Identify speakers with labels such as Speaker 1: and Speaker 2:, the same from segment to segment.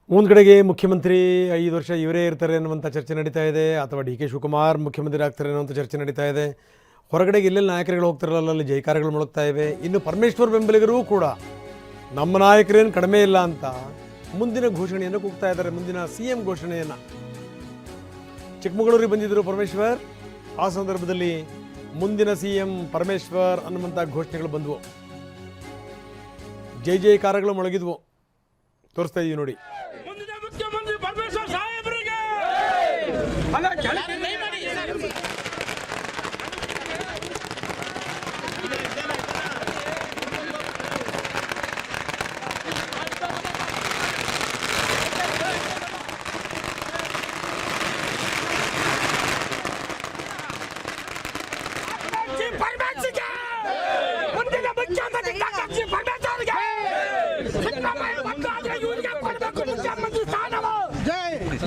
Speaker 1: ಒಂದು ಕಡೆಗೆ ಮುಖ್ಯಮಂತ್ರಿ 5 ವರ್ಷ ಇವರೇ ಇರ್ತಾರೆ ಅನ್ನುವಂಥ ಚರ್ಚೆ ನಡೀತಾ ಇದೆ, ಅಥವಾ ಡಿ ಕೆ ಶಿವಕುಮಾರ್ ಮುಖ್ಯಮಂತ್ರಿ ಆಗ್ತಾರೆ ಅನ್ನುವಂಥ ಚರ್ಚೆ ನಡೀತಾ ಇದೆ. ಹೊರಗಡೆಗೆ ಎಲ್ಲೆಲ್ಲಿ ನಾಯಕರುಗಳು ಹೋಗ್ತಾರಲ್ಲ ಅಲ್ಲಿ ಜೈಕಾರಗಳು ಮೊಳಗ್ತಾ ಇವೆ. ಇನ್ನು ಪರಮೇಶ್ವರ್ ಬೆಂಬಲಿಗರೂ ಕೂಡ ನಮ್ಮ ನಾಯಕರೇನು ಕಡಿಮೆ ಇಲ್ಲ ಅಂತ ಮುಂದಿನ ಘೋಷಣೆಯನ್ನು ಕೂಗ್ತಾ ಇದ್ದಾರೆ, ಮುಂದಿನ CM ಘೋಷಣೆಯನ್ನು. ಚಿಕ್ಕಮಗಳೂರಿಗೆ ಬಂದಿದ್ದರು ಪರಮೇಶ್ವರ್, ಆ ಸಂದರ್ಭದಲ್ಲಿ ಮುಂದಿನ CM ಪರಮೇಶ್ವರ್ ಅನ್ನುವಂಥ ಘೋಷಣೆಗಳು ಬಂದವು, ಜೈಕಾರಗಳು ಮೊಳಗಿದ್ವು. ತೋರಿಸ್ತಾ ಇದೀವಿ ನೋಡಿ.
Speaker 2: ಮುಖ್ಯಮಂತ್ರಿ ಪರಮೇಶ್ವರ್ ಸಾಹೇಬರಿಗೆ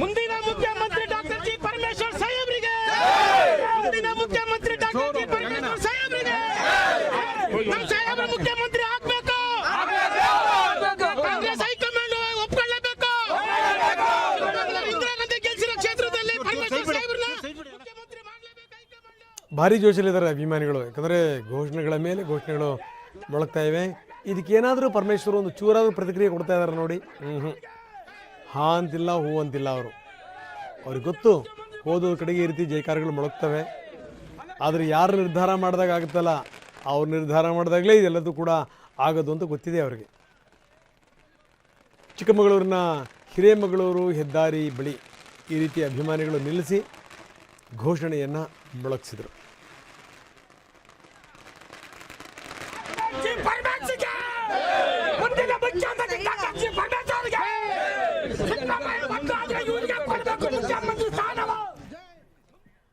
Speaker 2: ಮುಂದಿನ ಮುಖ್ಯಮಂತ್ರಿ ಡಾಕ್ಟರ್ ಜಿ ಪರಮೇಶ್ವರ್ ಸಾಹೇಬರಿಗೆ, ಮುಂದಿನ ಮುಖ್ಯಮಂತ್ರಿ ಡಾಕ್ಟರ್ ಜಿ ಪರಮೇಶ್ವರ್ ಸಾಹೇಬರಿಗೆ ನಮ್ಮ ಸಾಹೇಬರ ಮುಖ್ಯಮಂತ್ರಿ ಆಗ್ಬೇಕು. ಕಾಂಗ್ರೆಸ್ ಹೈಕಮಾಂಡ್ ಒಪ್ಕೊಳ್ಳಬೇಕು. ಇಂದಿರಾ ಗಾಂಧಿ ಗೆಲ್ಸಿರೋ ಕ್ಷೇತ್ರದಲ್ಲಿ ಪರಮೇಶ್ವರ್ ಸಾಹೇಬರನ್ನ ಮುಖ್ಯಮಂತ್ರಿ ಮಾಡಲೇಬೇಕು ಹೈಕಮಾಂಡ್.
Speaker 1: ಭಾರಿ ಜೋಶಲ್ಲಿದ್ದಾರೆ ಅಭಿಮಾನಿಗಳು, ಯಾಕಂದರೆ ಘೋಷಣೆಗಳ ಮೇಲೆ ಘೋಷಣೆಗಳು ಮೊಳಗ್ತಾ ಇವೆ. ಇದಕ್ಕೇನಾದರೂ ಪರಮೇಶ್ವರ್ ಒಂದು ಚೂರಾದರೂ ಪ್ರತಿಕ್ರಿಯೆ ಕೊಡ್ತಾ ಇದ್ದಾರೆ ನೋಡಿ. ಹಾಂ ಅಂತಿಲ್ಲ, ಹೂ ಅಂತಿಲ್ಲ. ಅವ್ರಿಗೆ ಗೊತ್ತು ಹೋದ ಕಡೆಗೆ ಈ ರೀತಿ ಜೈಕಾರಗಳು ಮೊಳಗ್ತವೆ. ಆದರೆ ಯಾರು ನಿರ್ಧಾರ ಮಾಡಿದಾಗ ಆಗುತ್ತಲ್ಲ, ಅವ್ರು ನಿರ್ಧಾರ ಮಾಡಿದಾಗಲೇ ಇದೆಲ್ಲದೂ ಕೂಡ ಆಗೋದು ಅಂತ ಗೊತ್ತಿದೆ ಅವರಿಗೆ. ಚಿಕ್ಕಮಗಳೂರಿನ ಹಿರೇಮಗಳೂರು ಹೆದ್ದಾರಿ ಬಳಿ ಈ ರೀತಿ ಅಭಿಮಾನಿಗಳು ನಿಲ್ಲಿಸಿ ಘೋಷಣೆಯನ್ನು ಮೊಳಗಿಸಿದರು.
Speaker 2: ಮುಂದಿನ ಮುಖ್ಯಮಂತ್ರಿ ಡಾಕ್ಟರ್ ಜಿ ಪರಮೇಶ್ವರ್